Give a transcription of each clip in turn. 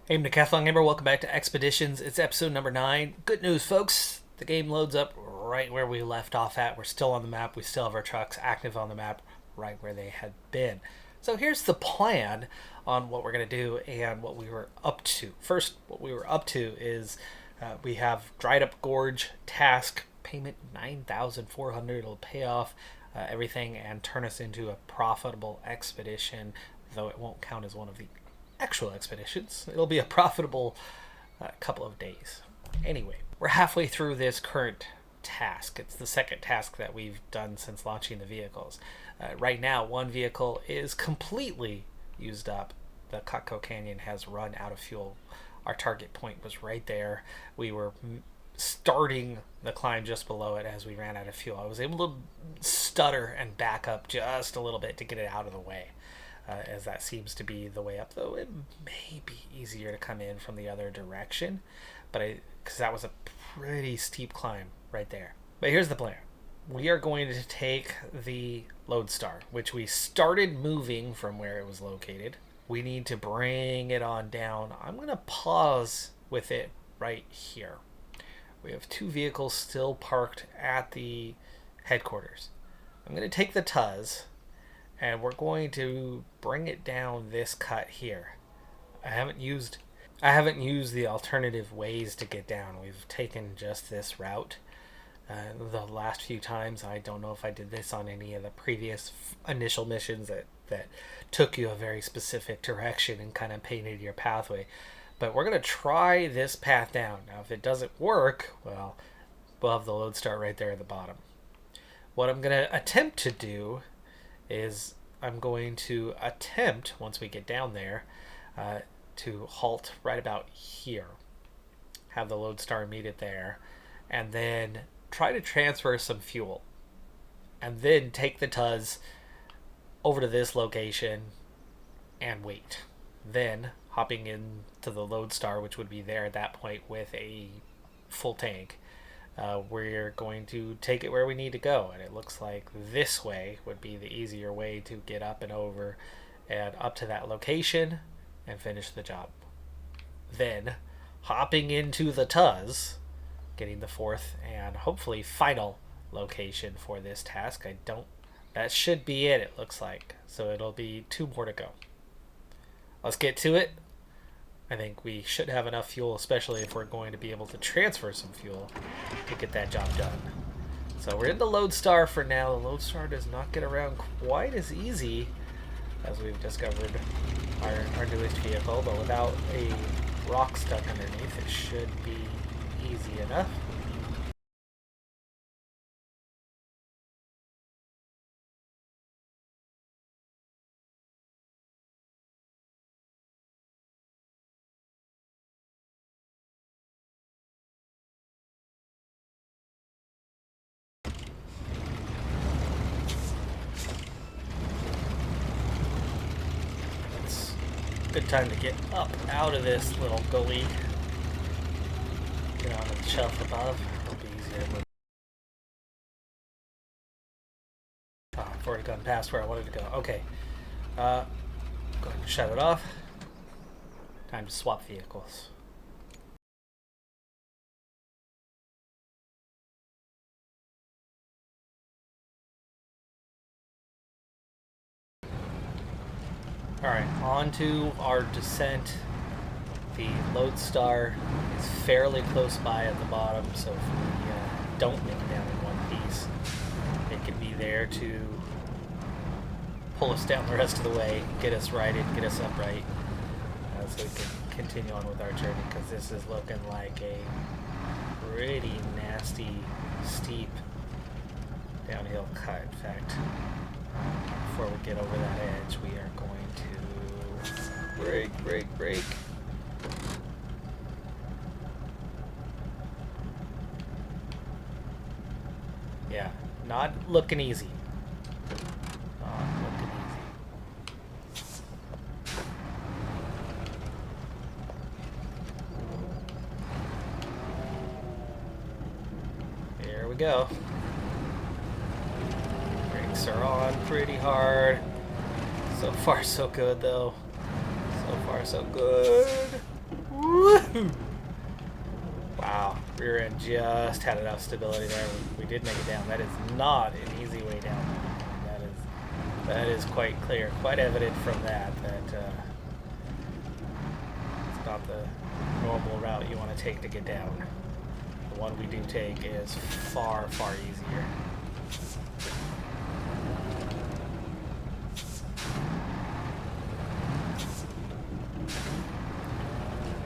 Hey, Decathlon gamer, welcome back to Expeditions. It's episode number 9. Good news, folks. The game loads up right where we left off at. We're still on the map. We still have our trucks active on the map right where they had been. So here's the plan on what we're going to do and what we were up to. First, what we were up to is we have Dried Up Gorge task payment 9,400. It'll pay off everything and turn us into a profitable expedition, though it won't count as one of the actual expeditions. It'll be a profitable couple of days. Anyway, we're halfway through this current task. It's the second task that we've done since launching the vehicles. Right now, one vehicle is completely used up. The Cutco Canyon has run out of fuel. Our target point was right there. We were starting the climb just below it as we ran out of fuel. I was able to stutter and back up just a little bit to get it out of the way. As that seems to be the way up, though it may be easier to come in from the other direction, but because that was a pretty steep climb right there. But here's the plan. We are going to take the Lodestar, which we started moving from where it was located. We need to bring it on down. I'm going to pause with it right here. We have two vehicles still parked at the headquarters. I'm going to take the Tuz, and we're going to bring it down this cut here. I haven't used the alternative ways to get down. We've taken just this route. The last few times, I don't know if I did this on any of the previous initial missions that took you a very specific direction and kind of painted your pathway. But we're going to try this path down. Now, if it doesn't work, well, we'll have the Lodestar right there at the bottom. What I'm going to attempt to do is I'm going to attempt, once we get down there, to halt right about here. Have the Lodestar meet it there, and then try to transfer some fuel. And then take the Tuz over to this location and wait. Then, hopping into the Lodestar, which would be there at that point with a full tank, we're going to take it where we need to go, and it looks like this way would be the easier way to get up and over and up to that location and finish the job. Then hopping into the Tuz, getting the fourth and hopefully final location for this task. That should be it looks like. So it'll be 2 more to go. Let's get to it. I think we should have enough fuel, especially if we're going to be able to transfer some fuel to get that job done. So we're in the Lodestar for now. The Lodestar does not get around quite as easy as we've discovered our newest vehicle, but without a rock stuck underneath, it should be easy enough. Good time to get up out of this little gully. Get on the shelf above. It'll be easier to move. Oh, I've already gone past where I wanted to go. Okay. Go ahead and shut it off. Time to swap vehicles. Alright, on to our descent. The Lodestar is fairly close by at the bottom, so if we don't make it down in one piece, it can be there to pull us down the rest of the way, get us righted, get us upright, so we can continue on with our journey, because this is looking like a pretty nasty, steep downhill cut. In fact, before we get over that edge, we are going to brake. Yeah, not looking easy. Not looking easy. Here we go. Brakes are on pretty hard. So far, so good, though. So far, so good. Woohoo! Wow, rear end just had enough stability there. We did make it down. That is not an easy way down. That is quite clear, quite evident from that it's not the normal route you want to take to get down. The one we do take is far, far easier.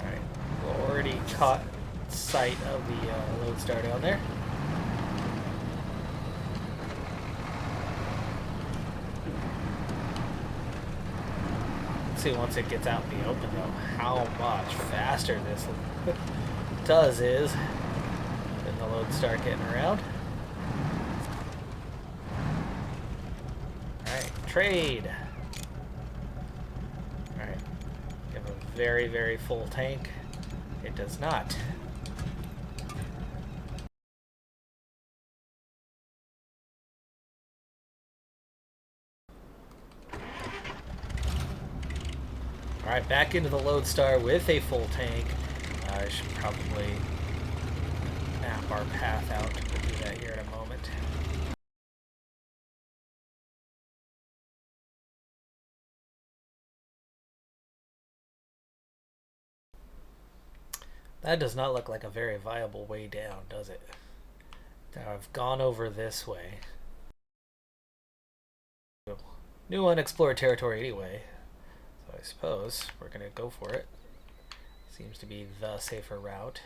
Alright, we've already caught sight of the lodestar down there. Let's see once it gets out in the open though, how much faster this does is than the lodestar getting around. Alright, trade. Alright, you have a very, very full tank. It does not. Alright, back into the lodestar with a full tank. I should probably map our path out. We'll do that here in a moment. That does not look like a very viable way down, does it? Now I've gone over this way. New unexplored territory anyway. So I suppose we're going to go for it. Seems to be the safer route.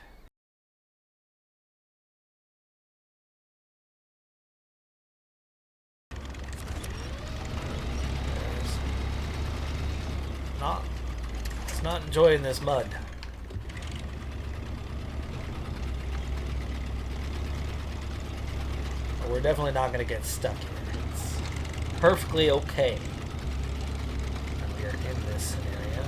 It's not enjoying this mud. But we're definitely not going to get stuck here. It's perfectly okay. And we are in this scenario.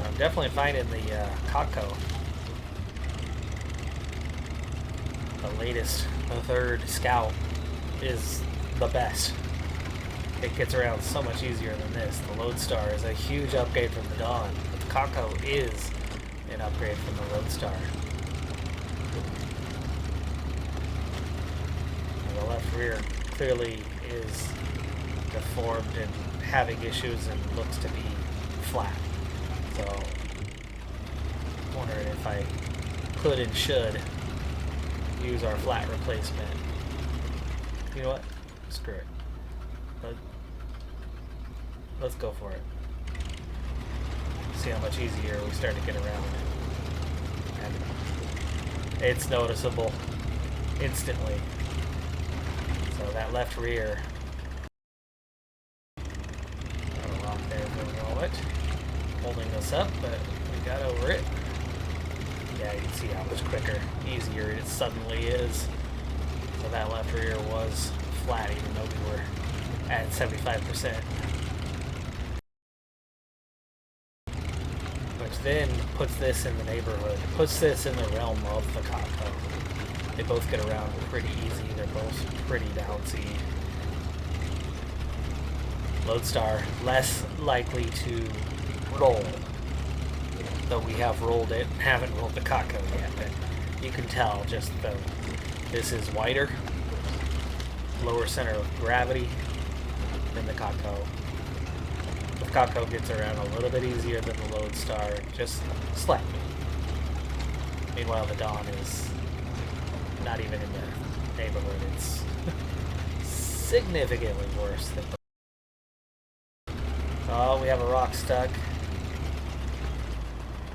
I'm definitely finding the Cotco. The latest, the third scout is the best. It gets around so much easier than this. The Lodestar is a huge upgrade from the Dawn, but the Cotco is an upgrade from the Lodestar. And the left rear clearly is deformed and having issues and looks to be flat. So, I'm wondering if I could and should use our flat replacement. You know what? Screw it. Let's go for it. See how much easier we start to get around. And it's noticeable instantly. So that left rear. Got a rock there for a moment. Holding us up, but we got over it. Yeah, you can see how much quicker, easier it suddenly is. So that left rear was flat even though we were at 75%. Which then puts this in the neighborhood, puts this in the realm of the Cotco. They both get around pretty easy, they're both pretty bouncy. Lodestar, less likely to roll. Though we have rolled it, haven't rolled the Cotco yet, but you can tell just this is wider, lower center of gravity than the Cotco. The Cotco gets around a little bit easier than the Lodestar, just slightly. Meanwhile, the Dawn is not even in the neighborhood. It's significantly worse than the... Oh, we have a rock stuck.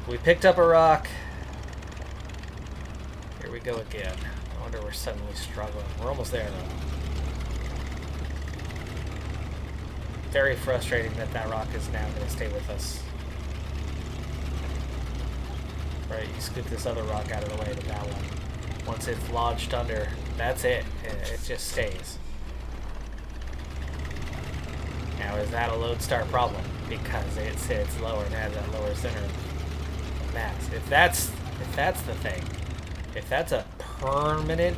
We picked up a rock. Here we go again. I wonder we're suddenly struggling. We're almost there though. Very frustrating that that rock is now going to stay with us. Right, you scoop this other rock out of the way to that one. Once it's lodged under, that's it. It just stays. Now, is that a Lodestar problem? Because it sits lower and has that lower center of mass. If that's the thing, if that's a permanent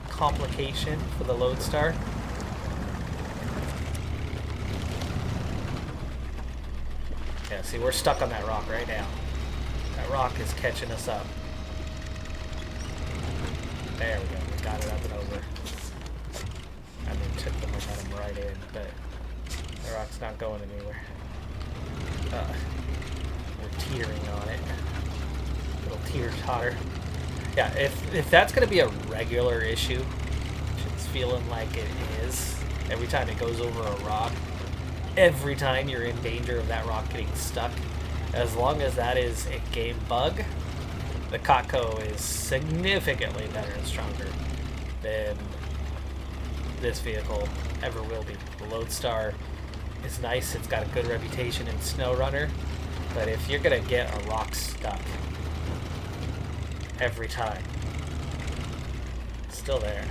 complication for the Lodestar, Yeah, see, we're stuck on that rock right now. That rock is catching us up. There we go. We got it up and over. I mean, took the momentum right in, but the rock's not going anywhere. We're teetering on it. Little teeter-totter. Yeah, if that's going to be a regular issue, which it's feeling like it is, every time it goes over a rock, every time you're in danger of that rock getting stuck, as long as that is a game bug, the Cotco is significantly better and stronger than this vehicle ever will be. The Lodestar is nice, it's got a good reputation in SnowRunner, but if you're going to get a rock stuck every time, it's still there.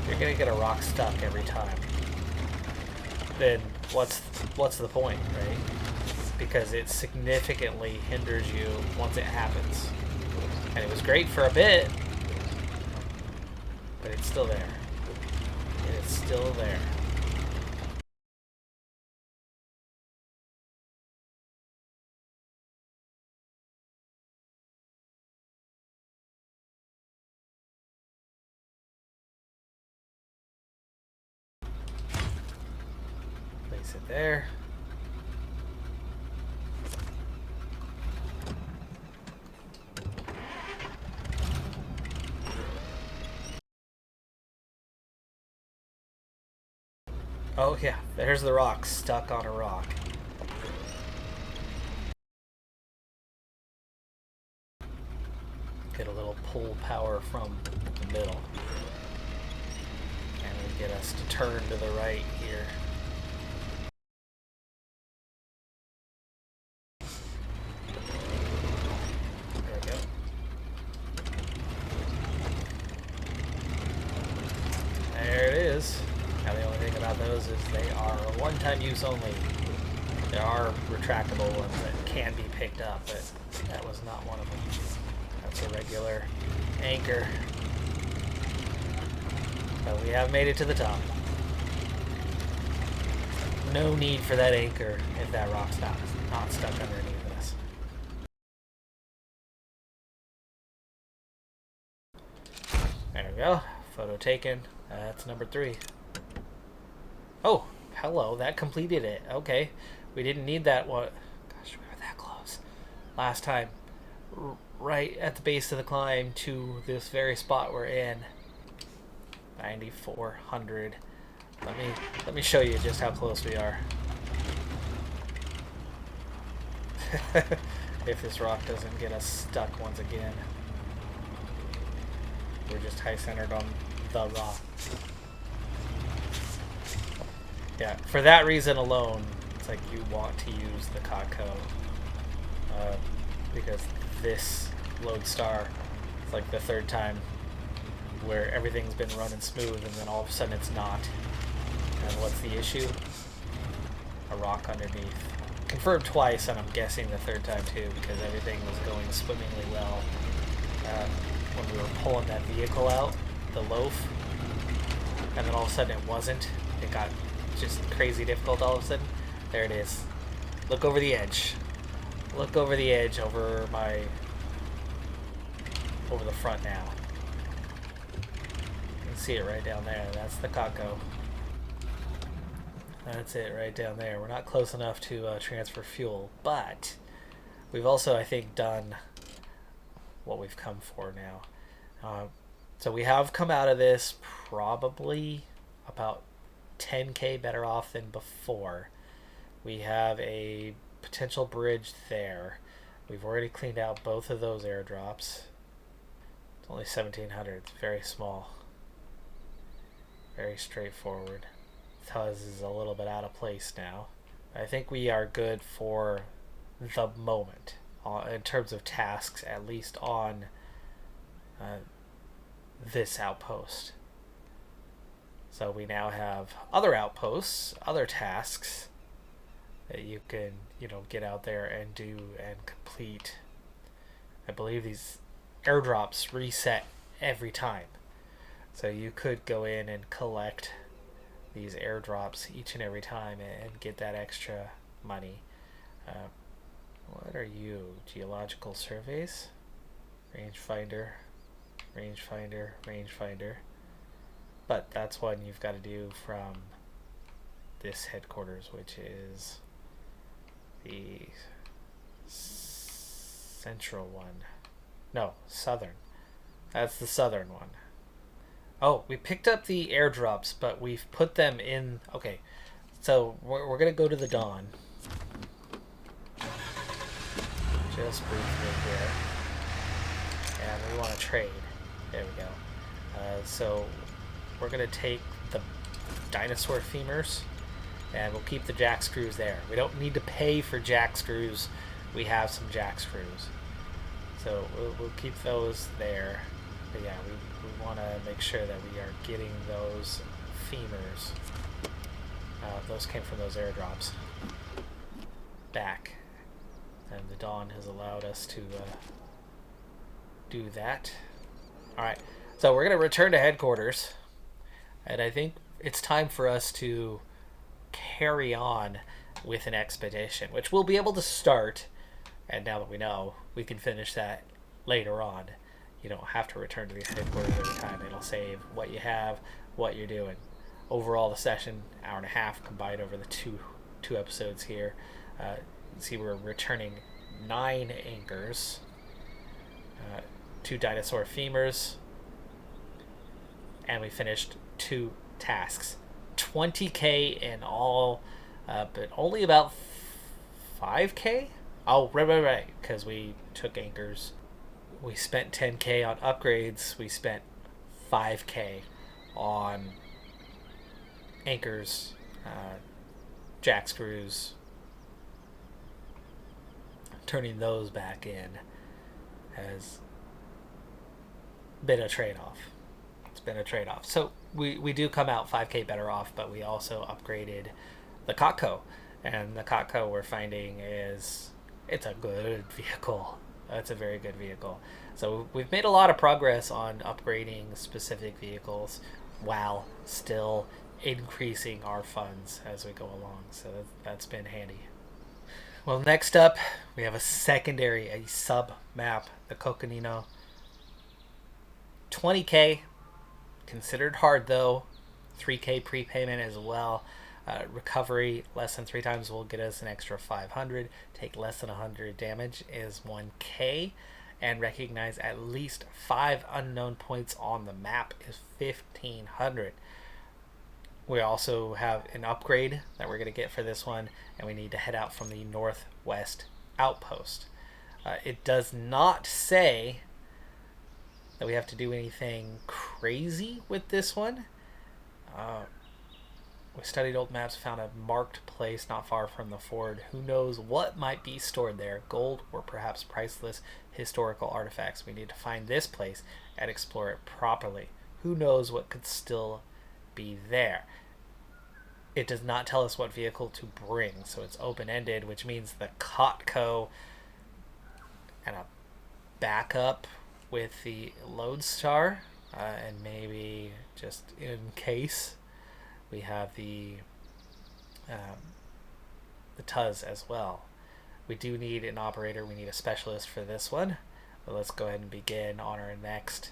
If you're going to get a rock stuck every time, then what's the point, right? Because it significantly hinders you once it happens. And it was great for a bit, but it's still there. It's still there. Place it there. Oh yeah, there's the rock stuck on a rock. Get a little pull power from the middle. And we get us to turn to the right here. There we go. There it is. Now the only thing about those is they are one-time use only. There are retractable ones that can be picked up, but that was not one of them. That's a regular anchor. But we have made it to the top. No need for that anchor if that rock's not stuck underneath us. There we go. Photo taken. That's number 3. Oh, hello. That completed it. Okay. We didn't need that one. Gosh, we were that close last time. Right at the base of the climb to this very spot we're in. 9,400. Let me show you just how close we are. If this rock doesn't get us stuck once again. We're just high centered on the rock. Yeah, for that reason alone, it's like you want to use the Cotco. Because this Lodestar, it's like the 3rd time where everything's been running smooth and then all of a sudden it's not. And what's the issue? A rock underneath. Confirmed twice, and I'm guessing the 3rd time too, because everything was going swimmingly well. When we were pulling that vehicle out, the loaf, and then all of a sudden it wasn't. It got just crazy difficult all of a sudden. There it is. Look over the edge. Look over the edge over the front now. You can see it right down there. That's the Cotco. That's it right down there. We're not close enough to transfer fuel, but we've also, I think, done what we've come for now. So we have come out of this probably about 10K better off than before. We have a potential bridge there. We've already cleaned out both of those airdrops. It's only 1,700. It's very small. Very straightforward. Tuz is a little bit out of place now. I think we are good for the moment in terms of tasks, at least on this outpost. So we now have other outposts, other tasks that you can, get out there and do and complete. I believe these airdrops reset every time. So you could go in and collect these airdrops each and every time and get that extra money. What are you? Geological surveys? Rangefinder, rangefinder, rangefinder. But that's one you've got to do from this headquarters, which is the central one. No, southern. That's the southern one. Oh, we picked up the airdrops, but we've put them in. Okay, so we're going to go to the Dawn. Just briefly here. And we want to trade. There we go. So we're going to take the dinosaur femurs, and we'll keep the jack screws there. We don't need to pay for jack screws. We have some jack screws. So we'll keep those there. But yeah, we want to make sure that we are getting those femurs. Those came from those airdrops. Back. And the Dawn has allowed us to do that. Alright, so we're going to return to headquarters. And I think it's time for us to carry on with an expedition, which we'll be able to start. And now that we know, we can finish that later on. You don't have to return to the headquarters every time. It'll save what you have, what you're doing. Overall, the session, hour and a half combined over the two episodes here. See, we're returning 9 anchors, 2 dinosaur femurs, and we finished 2 tasks. 20k in all, but only about 5k? Oh, right, because we took anchors. We spent 10k on upgrades. We spent 5k on anchors, jack screws, turning those back in has been a trade-off. It's been a trade-off. So we do come out 5k better off, but we also upgraded the Cotco. And the Cotco we're finding it's a good vehicle. It's a very good vehicle. So we've made a lot of progress on upgrading specific vehicles while still increasing our funds as we go along. So that's been handy. Well, next up, we have a sub-map, the Coconino. 20k, considered hard though. 3k prepayment as well. Recovery less than 3 times will get us an extra 500. Take less than 100 damage is 1k. And recognize at least 5 unknown points on the map is 1500. We also have an upgrade that we're going to get for this one, and we need to head out from the northwest outpost. It does not say that we have to do anything crazy with this one. We studied old maps, found a marked place not far from the ford. Who knows what might be stored there? Gold or perhaps priceless historical artifacts. We need to find this place and explore it properly. Who knows what could still be there? It does not tell us what vehicle to bring, so it's open-ended, which means the Cotco and a backup with the Lodestar, and maybe just in case we have the Tuz as well. We do need an operator. We need a specialist for this one. But let's go ahead and begin on our next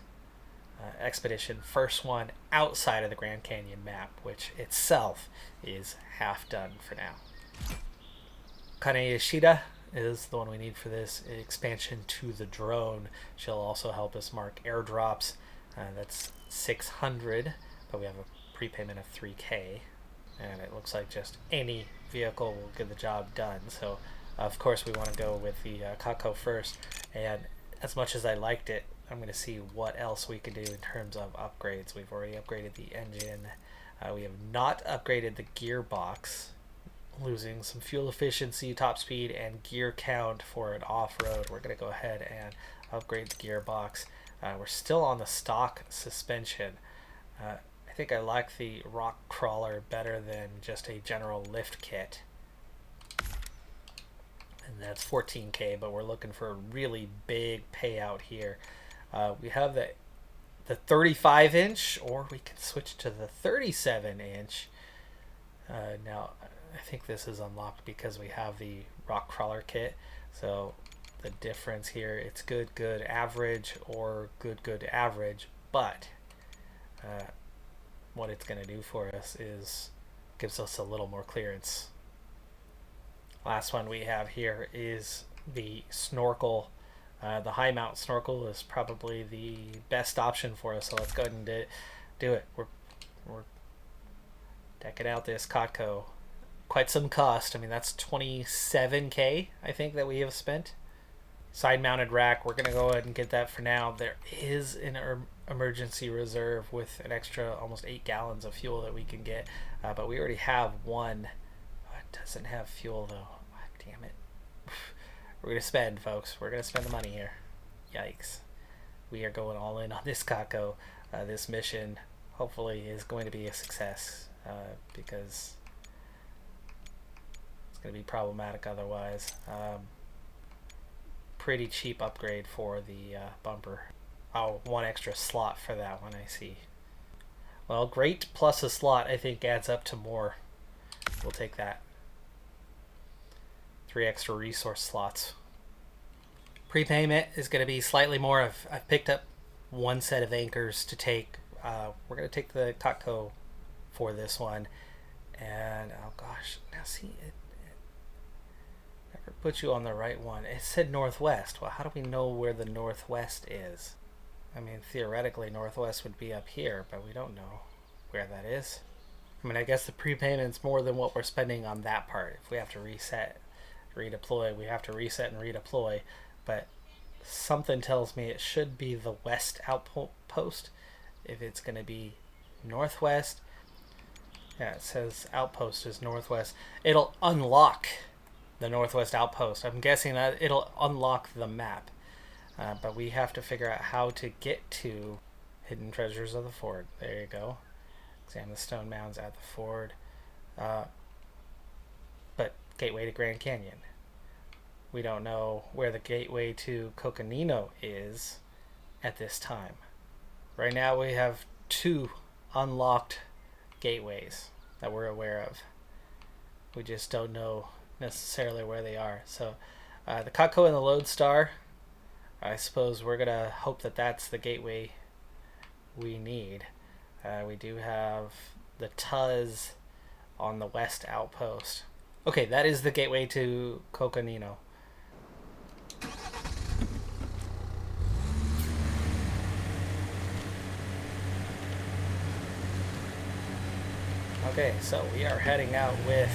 expedition. First one outside of the Grand Canyon map, which itself is half done for now. Kaneyashida is the one we need for this expansion to the drone. She'll also help us mark airdrops. That's 600, but we have a prepayment of 3k, and it looks like just any vehicle will get the job done. So of course we want to go with the Cotco first, and as much as I liked it, I'm going to see what else we can do in terms of upgrades. We've already upgraded the engine. We have not upgraded the gearbox, losing some fuel efficiency, top speed, and gear count for an off-road. We're going to go ahead and upgrade the gearbox. We're still on the stock suspension. I think I like the rock crawler better than just a general lift kit. And that's 14k, but we're looking for a really big payout here. We have the 35-inch, or we can switch to the 37-inch. Now, I think this is unlocked because we have the rock crawler kit, So the difference here, it's good, good, average, or good, good, average. But what it's going to do for us is gives us a little more clearance. Last one we have here is the snorkel. The high mount snorkel is probably the best option for us, so let's go ahead and do it. We're decking out this Cotco. Quite some cost. I mean, that's 27K, I think, that we have spent. Side mounted rack, we're going to go ahead and get that for now. There is an emergency reserve with an extra almost 8 gallons of fuel that we can get, but we already have one. It doesn't have fuel though. Damn it. We're going to spend, folks. We're going to spend the money here. Yikes. We are going all in on this Cotco. This mission hopefully is going to be a success because it's going to be problematic otherwise. Pretty cheap upgrade for the bumper. Oh, one extra slot for that one, I see. Well, great plus a slot, I think, adds up to more. We'll take that. 3 extra resource slots. Prepayment is going to be slightly more. I've picked up one set of anchors to take. We're going to take the Cotco for this one. And, oh gosh, now see, it never put you on the right one. It said northwest. Well, how do we know where the northwest is? I mean, theoretically, northwest would be up here, but we don't know where that is. I mean, I guess the prepayment's more than what we're spending on that part. If we have to reset, redeploy, we have to reset and redeploy. But something tells me it should be the west outpost. If it's going to be northwest, yeah, it says outpost is northwest. It'll unlock the northwest outpost. I'm guessing that it'll unlock the map. But we have to figure out how to get to Hidden Treasures of the Ford. There you go. Examine the stone mounds at the ford. But gateway to Grand Canyon. We don't know where the gateway to Coconino is at this time. Right now we have 2 unlocked gateways that we're aware of. We just don't know necessarily where they are. So the Cotco and the Lodestar, I suppose we're going to hope that that's the gateway we need. We do have the Tuz on the west outpost. Okay, that is the gateway to Coconino. Okay, so we are heading out with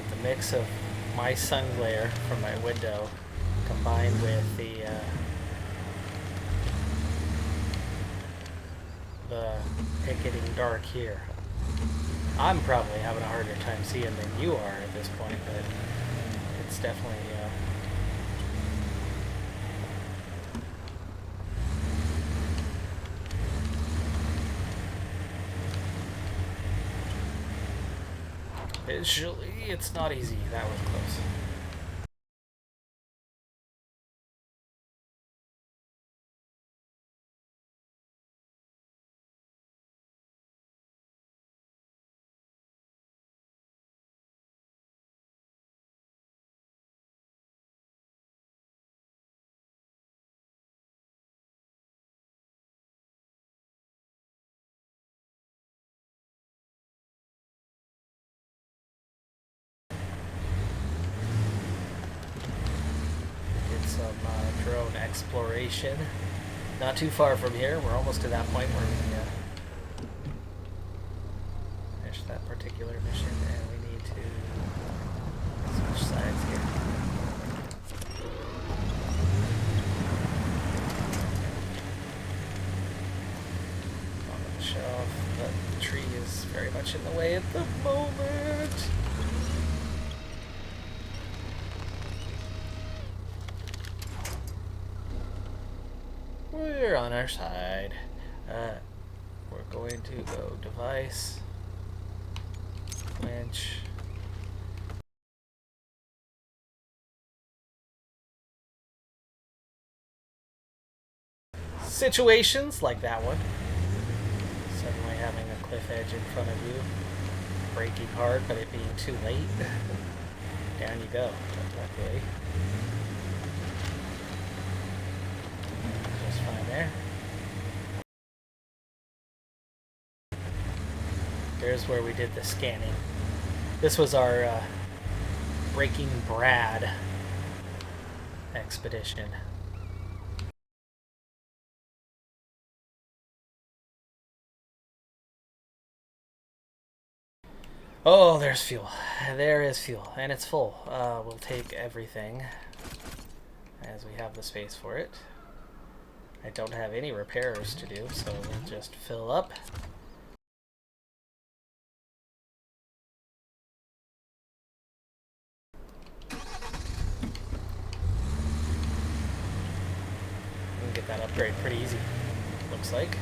the mix of my sun glare from my window combined with the it getting dark here. I'm probably having a harder time seeing than you are at this point, but it's definitely visually, it's not easy. That was close. Some drone exploration. Not too far from here. We're almost to that point where we finish that particular mission, and we need to switch sides here. On the shelf, but the tree is very much in the way at the moment. We're on our side. We're going to go device, winch, situations like that one. Suddenly having a cliff edge in front of you. Braking hard, but it being too late. Down you go. Luckily. Just fine there. Here's where we did the scanning. This was our Breaking Brad expedition. Oh, there's fuel. There is fuel, and it's full. We'll take everything as we have the space for it. I don't have any repairs to do, so we'll just fill up. We can get that upgrade pretty easy, looks like.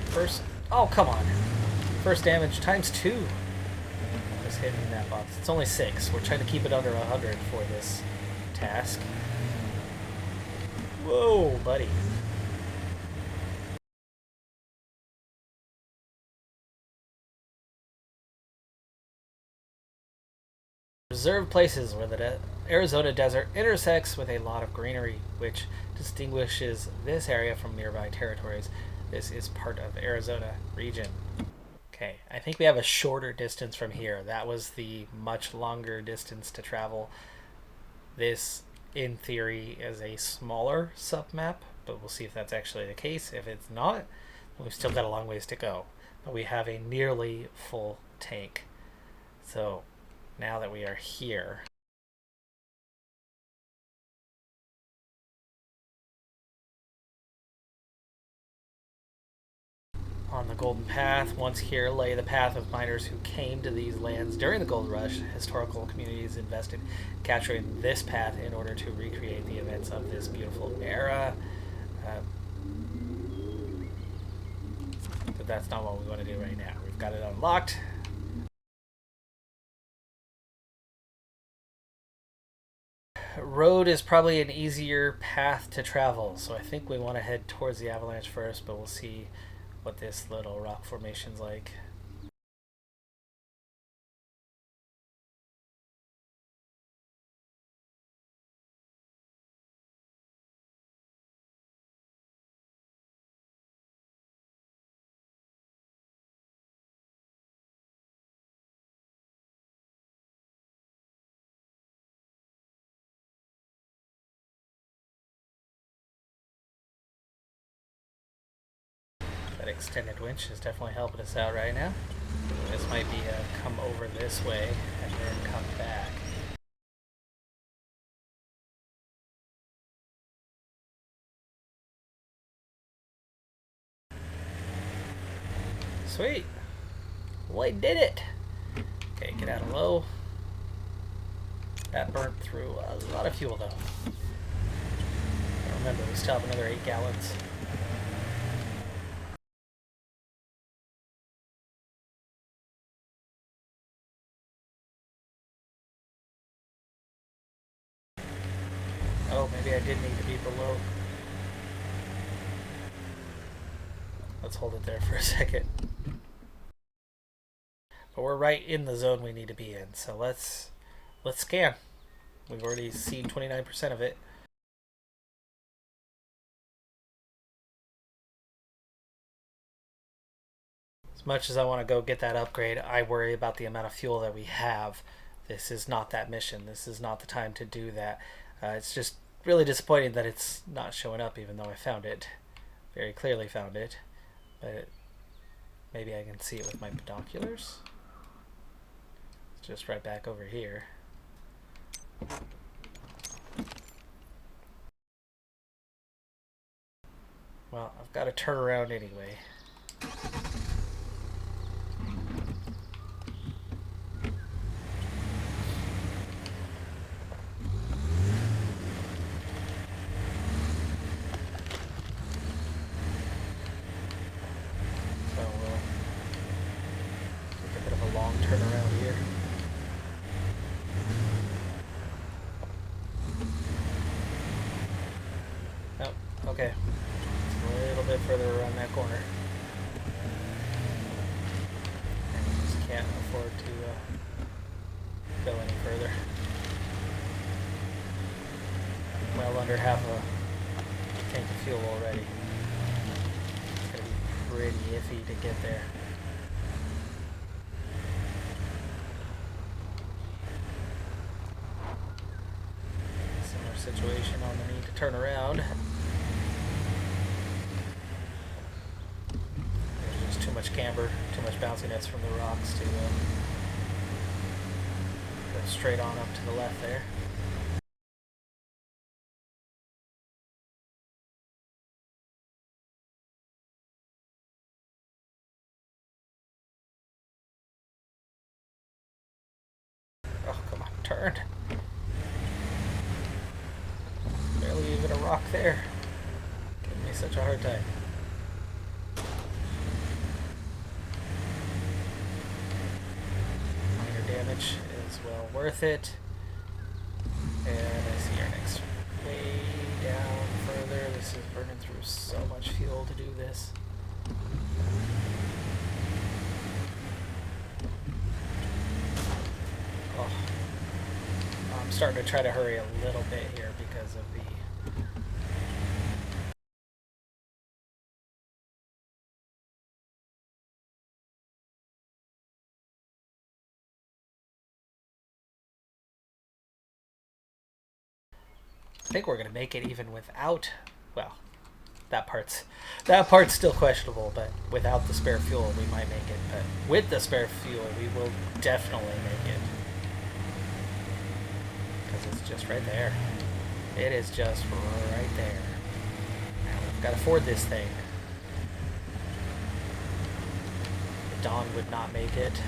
First, oh come on. First damage times 2. Just hitting that box. It's only 6. We're trying to keep it under 100 for this task. Whoa, buddy. Reserved places where the Arizona desert intersects with a lot of greenery, which distinguishes this area from nearby territories. This is part of the Arizona region. Okay, I think we have a shorter distance from here. That was the much longer distance to travel. This, in theory, is a smaller sub-map, but we'll see if that's actually the case. If it's not, we've still got a long ways to go. But we have a nearly full tank. So, now that we are here, on the Golden Path, once here lay the path of miners who came to these lands during the Gold Rush. Historical communities invested capturing this path in order to recreate the events of this beautiful era. But that's not what we want to do right now. We've got it unlocked. Road is probably an easier path to travel, so I think we want to head towards the avalanche first, but we'll see what this little rock formation's like. That extended winch is definitely helping us out right now. This might be a come over this way and then come back. Sweet. Well, I did it. Okay, get out of low. That burnt through a lot of fuel though. Remember, we still have another 8 gallons. Oh, maybe I did need to be below. Let's hold it there for a second. But we're right in the zone we need to be in, so let's scan. We've already seen 29% of it. As much as I want to go get that upgrade, I worry about the amount of fuel that we have. This is not that mission. This is not the time to do that. It's just really disappointing that it's not showing up, even though I found it. Very clearly found it. But maybe I can see it with my binoculars. It's just right back over here. Well, I've got to turn around anyway. Turn around here. okay. It's a little bit further around that corner. And we just can't afford to go any further. Well under half a tank of fuel already. It's going to be pretty iffy to get there. Similar situation on the need to turn around. There's just too much camber, too much bounciness from the rocks to go straight on up to the left there. Oh, come on, turn. Barely even a rock there. Giving me such a hard time. Minor damage is well worth it. And I see our next way down further. This is burning through so much fuel to do this. Oh. I'm starting to try to hurry a little bit here because of the I think we're going to make it even without, well, that part's still questionable, but without the spare fuel we might make it. But with the spare fuel we will definitely make it. Because it's just right there. It is just right there. Now we've got to ford this thing. The Dawn would not make it.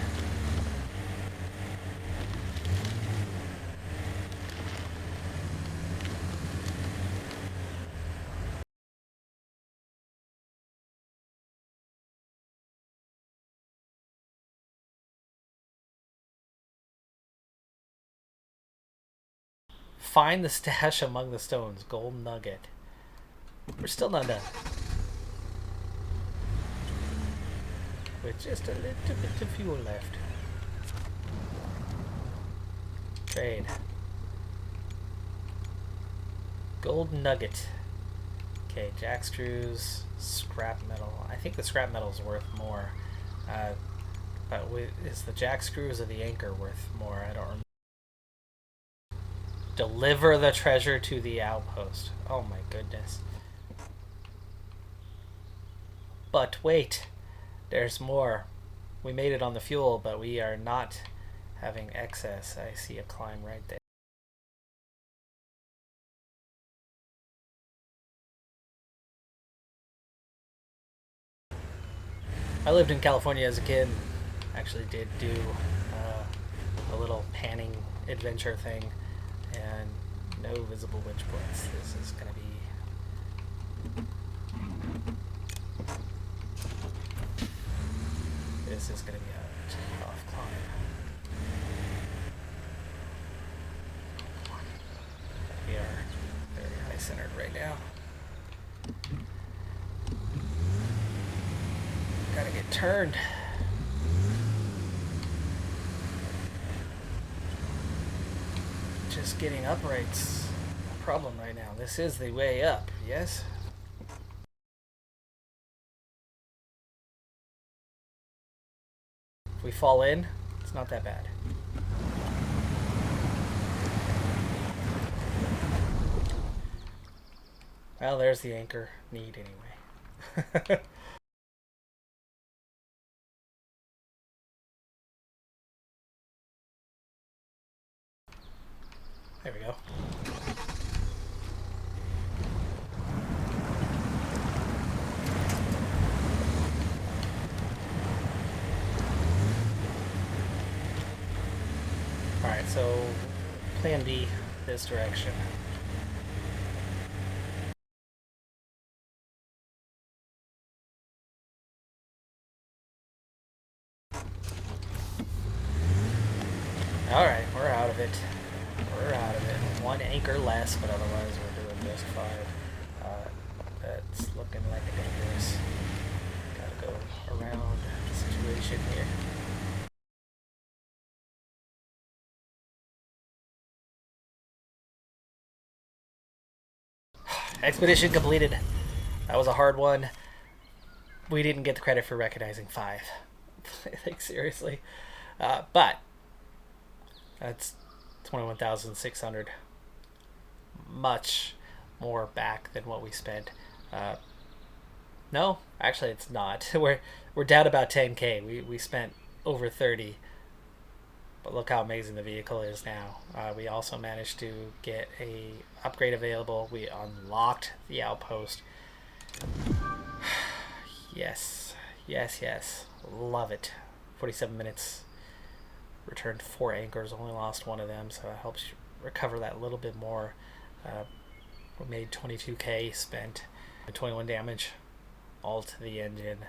Find the stash among the stones. Gold nugget. We're still not done. With just a little bit of fuel left. Trade. Gold nugget. Okay, jack screws, scrap metal. I think the scrap metal is worth more. But is the jack screws or the anchor worth more? I don't remember. Deliver the treasure to the outpost. Oh my goodness. But wait, there's more. We made it on the fuel, but we are not having excess. I see a climb right there. I lived in California as a kid. Actually did do a little panning adventure thing. And no visible winch points. This is going to be... This is going to be a tough climb. We are very high centered right now. Gotta get turned. Just getting upright's a problem right now. This is the way up, yes? If we fall in, it's not that bad. Well, there's the anchor need anyway. There we go. Alright, so plan B, this direction. Alright, we're out of it. We're out of it. One anchor less, but otherwise we're doing just fine. It's looking like a dangerous. Gotta go around the situation here. Expedition completed. That was a hard one. We didn't get the credit for recognizing 5. Like, seriously. But that's 21,600. Much more back than what we spent. No, actually, it's not. We're down about 10K. We spent over 30. But look how amazing the vehicle is now. We also managed to get a upgrade available. We unlocked the outpost. Yes, yes, yes. Love it. 47 minutes. Returned 4 anchors. Only lost one of them, so it helps you recover that a little bit more. We made 22K. Spent 21 damage. All to the engine.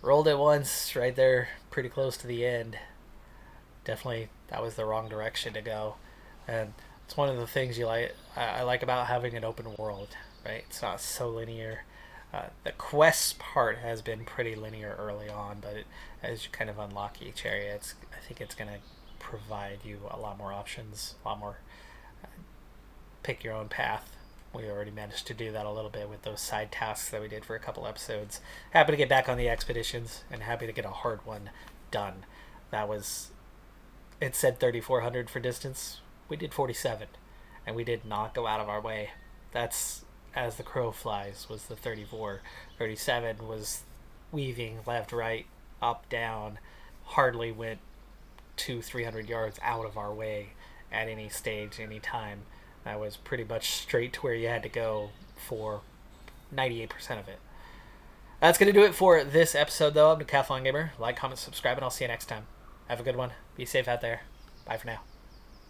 Rolled it once right there, pretty close to the end. Definitely, that was the wrong direction to go, and it's one of the things I like about having an open world, right? It's not so linear. The quest part has been pretty linear early on, but as you kind of unlock each area, I think it's going to provide you a lot more options, a lot more pick your own path. We already managed to do that a little bit with those side tasks that we did for a couple episodes. Happy to get back on the expeditions and happy to get a hard one done. That was, it said 3,400 for distance. We did 47, and we did not go out of our way. That's as the crow flies was the 34. 37 was weaving left, right, up, down. Hardly went 200-300 yards out of our way at any stage, any time. That was pretty much straight to where you had to go for 98% of it. That's going to do it for this episode, though. I'm Decathlon Gamer. Like, comment, subscribe, and I'll see you next time. Have a good one. Be safe out there. Bye for now.